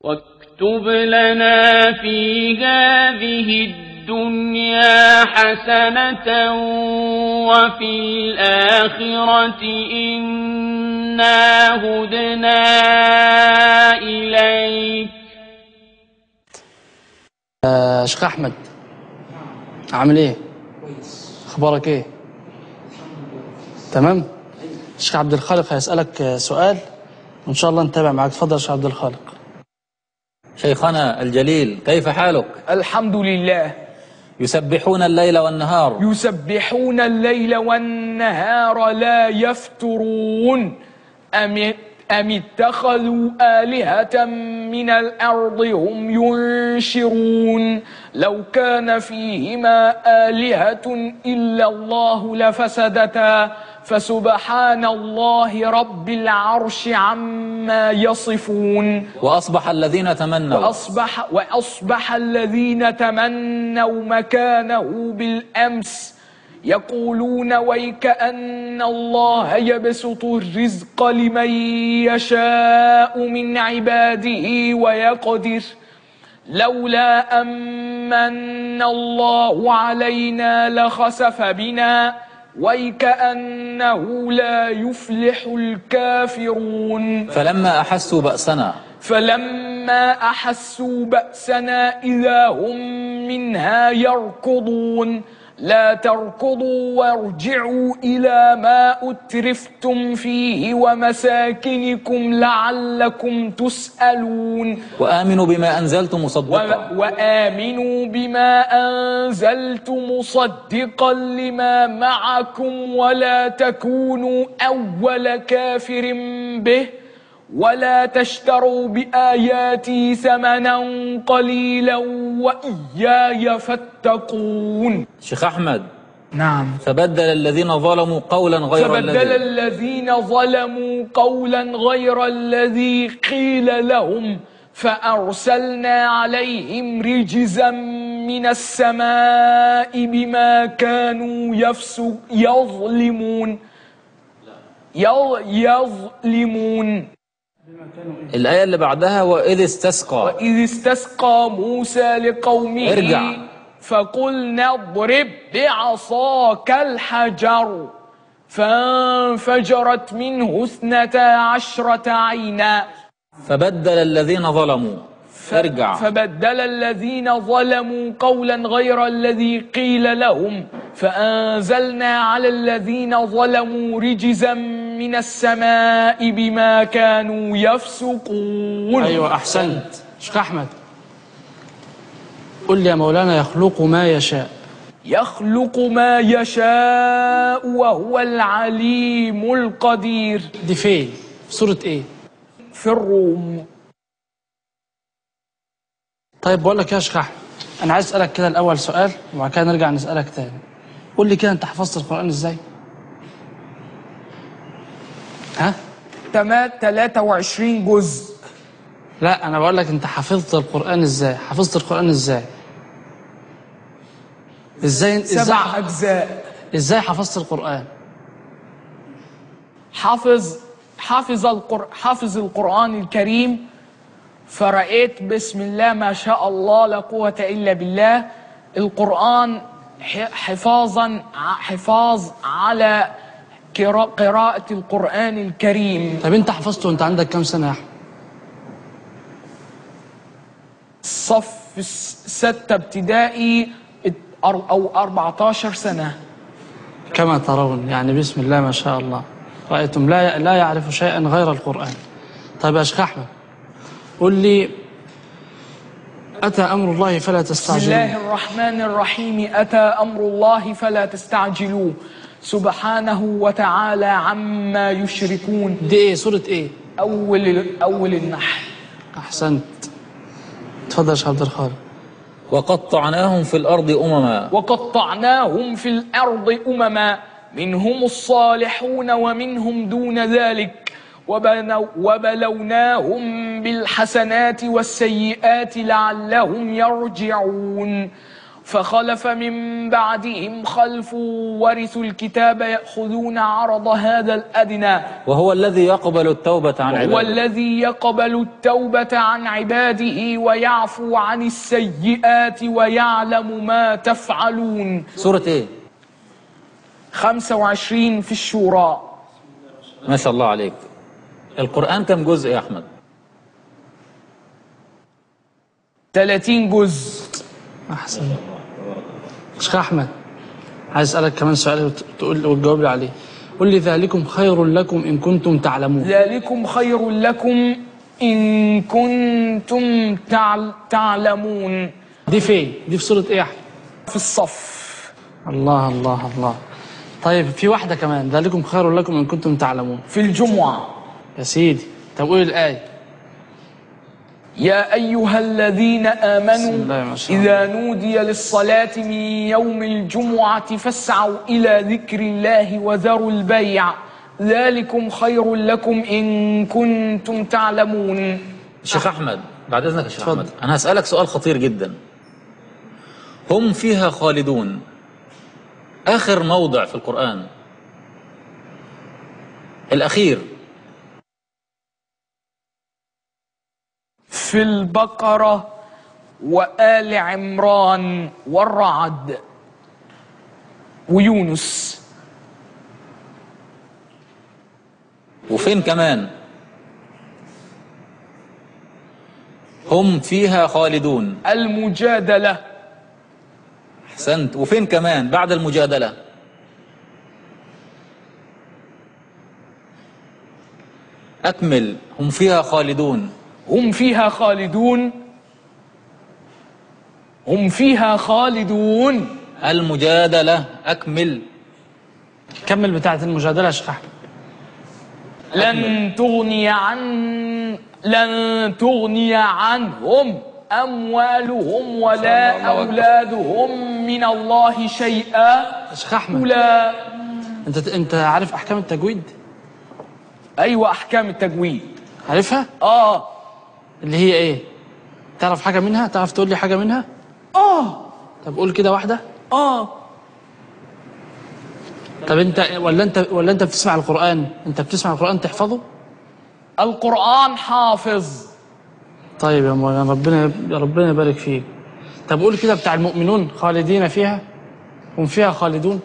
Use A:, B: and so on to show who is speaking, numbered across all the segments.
A: واكتب لنا في هذه الدنيا حسنة وفي الآخرة إنا هدنا إليك.
B: شيخ أحمد، عامل إيه؟ أخبارك إيه؟ تمام؟ الشيخ عبد الخالق هيسألك سؤال وإن شاء الله نتابع معاك. اتفضل يا شيخ عبد الخالق.
C: شيخنا الجليل، كيف حالك؟
D: الحمد لله.
C: يسبحون الليل والنهار.
D: يسبحون الليل والنهار لا يفترون. أم اتخذوا آلهة من الأرض هم ينشرون. لو كان فيهما آلهة إلا الله لفسدتا فسبحان الله رب العرش عما يصفون.
C: وأصبح الذين تمنوا
D: وأصبح الذين تمنوا مكانه بالأمس يقولون ويكأن الله يبسط الرزق لمن يشاء من عباده ويقدر لولا أمن الله علينا لخسف بنا ويكأنه لا يفلح الكافرون.
C: فلما أحسوا بأسنا إذا هم منها يركضون. لا تركضوا وارجعوا إلى ما أترفتم فيه ومساكنكم لعلكم تسألون. وآمنوا بما أنزلت
D: مصدقا لما معكم ولا تكونوا أول كافر به ولا تشتروا بآياتي ثمنا قليلا وإياي فاتقون.
C: شيخ أحمد.
D: نعم.
C: فبدل الذين ظلموا قولا غير الذي
D: قيل لهم فأرسلنا عليهم رجزا من السماء بما كانوا يظلمون.
C: الآية اللي بعدها وإذ استسقى
D: موسى لقومه.
C: ارجع.
D: فقلنا اضرب بعصاك الحجر فانفجرت منه 12 عينا.
C: فبدل الذين
D: ظلموا قولا غير الذي قيل لهم فأنزلنا على الذين ظلموا رجزا من السماء بما كانوا يفسقون.
B: أيوة أحسنت. شيخ أحمد، قل لي يا مولانا يخلق ما يشاء
D: وهو العليم القدير.
B: دي فين؟ في سورة إيه؟
D: في الروم.
B: طيب بقول لك يا شيخ أحمد، أنا عايز أسألك كده الأول سؤال وبعد كده نرجع نسألك تاني. قول لي كده، أنت حفظت القرآن إزاي؟ ها؟
D: 23 جزء.
B: لا أنا بقول لك أنت حفظت القرآن إزاي؟ إزاي
D: 7 أجزاء.
B: إزاي حفظت القرآن؟
D: حافظ القرآن الكريم، فرأيت بسم الله ما شاء الله لا قوة إلا بالله القرآن حفاظ على قراءة القرآن الكريم.
B: طب أنت حفظته وأنت عندك كم سنة يا أحمد؟
D: صف 6 ابتدائي أو 14 سنة.
B: كما ترون يعني بسم الله ما شاء الله، رأيتم لا يعرف شيئا غير القرآن. طيب يا شيخ أحمد، قل لي أتى أمر الله فلا تستعجلوه.
D: بسم الله الرحمن الرحيم. أتى أمر الله فلا تستعجلوه سبحانه وتعالى عما يشركون.
B: دي إيه؟ سورة إيه؟
D: أول النحل.
B: أحسنت. تفضل يا شيخ عبد الخالق.
C: وقطعناهم في الأرض أمما منهم الصالحون ومنهم دون ذلك وبلوناهم بالحسنات والسيئات لعلهم يرجعون.
D: فخلف من بعدهم خلف ورثوا الكتاب يأخذون عرض هذا الأدنى
C: وهو الذي يقبل التوبة عن عباده.
D: والذي يقبل التوبة عن عباده ويعفو عن السيئات ويعلم ما تفعلون.
C: سورة ايه؟
D: 25 في الشورى.
C: ما شاء الله عليك. القرآن كم جزء يا أحمد؟
D: 30 جزء.
B: أحسن. شيخ أحمد عايز أسألك كمان سؤال وتجاوب لي عليه. قل لي ذلكم خير لكم إن كنتم تعلمون.
D: ذلكم خير لكم إن كنتم تعلمون.
B: دي فين؟ دي في سورة إيه يا أحمد؟
D: في الصف.
B: الله الله الله. طيب في واحدة كمان، ذلكم خير لكم إن كنتم تعلمون.
D: في الجمعة.
B: يا سيدي طب قول الآية.
D: يا أيها الذين آمنوا إذا نودي للصلاة من يوم الجمعة فاسعوا إلى ذكر الله وذروا البيع ذلكم خير لكم إن كنتم تعلمون.
C: شيخ أحمد بعد إذنك يا شيخ أحمد، أنا هسألك سؤال خطير جدا. هم فيها خالدون آخر موضع في القرآن الأخير
D: في البقرة وآل عمران والرعد ويونس.
C: وفين كمان؟ هم فيها خالدون.
D: المجادلة.
C: أحسنت. وفين كمان بعد المجادلة؟ أكمل. هم فيها خالدون.
D: هم فيها خالدون. هم فيها خالدون.
C: المجادلة. أكمل.
B: كمل بتاعة المجادلة يا شيخ أحمد.
D: لن تغني عنهم أموالهم ولا أولادهم من الله شيئا.
B: يا شيخ أحمد أنت عارف أحكام التجويد؟
D: أيوة أحكام التجويد
B: عارفها؟ اللي هي إيه؟ تعرف حاجة منها؟ تعرف تقول لي حاجة منها؟ طب قول كده واحدة. طب ولا انت بتسمع القرآن؟ انت بتسمع القرآن تحفظه؟
D: القرآن حافظ.
B: طيب يا مولانا ربنا يبارك فيك. طب قول كده بتاع المؤمنون خالدين فيها. هم فيها خالدون.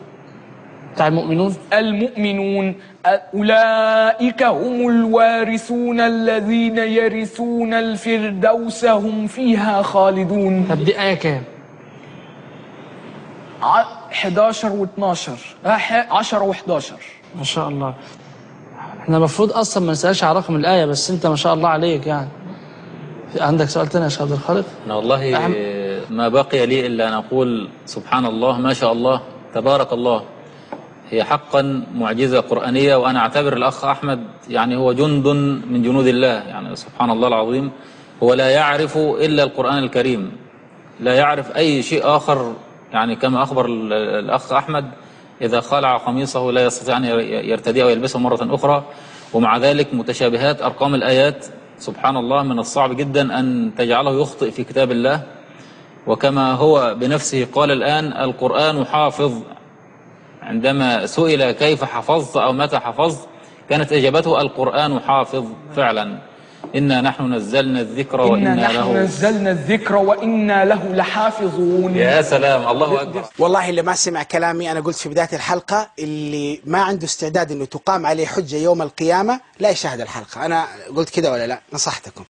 B: بتاع المؤمنون.
D: المؤمنون أولئك هم الوارثون الذين يرثون الفردوس هم فيها خالدون.
B: طب دي آية كام؟
D: 11 و12 10 و11.
B: ما شاء الله. احنا المفروض اصلا ما نسالش على رقم الايه، بس انت ما شاء الله عليك يعني. عندك سؤال تاني يا شيخ عبد الخالق؟
C: انا والله ما بقي لي الا ان اقول سبحان الله ما شاء الله تبارك الله. هي حقا معجزه قرانيه، وانا اعتبر الاخ احمد يعني هو جند من جنود الله، يعني سبحان الله العظيم. هو لا يعرف الا القران الكريم، لا يعرف اي شيء اخر. يعني كما أخبر الأخ أحمد إذا خلع قميصه لا يستطيع أن يرتديه ويلبسه مرة أخرى. ومع ذلك متشابهات أرقام الآيات سبحان الله من الصعب جدا أن تجعله يخطئ في كتاب الله. وكما هو بنفسه قال الآن القرآن حافظ. عندما سئل كيف حفظت أو متى حفظت كانت إجابته القرآن حافظ فعلا. إنا نحن نزلنا الذكر
D: وإنا له لحافظون.
C: يا سلام الله أكبر.
E: والله اللي ما سمع كلامي أنا قلت في بداية الحلقة اللي ما عنده استعداد أنه تقام عليه حجة يوم القيامة لا يشاهد الحلقة. أنا قلت كده ولا لا؟ نصحتكم.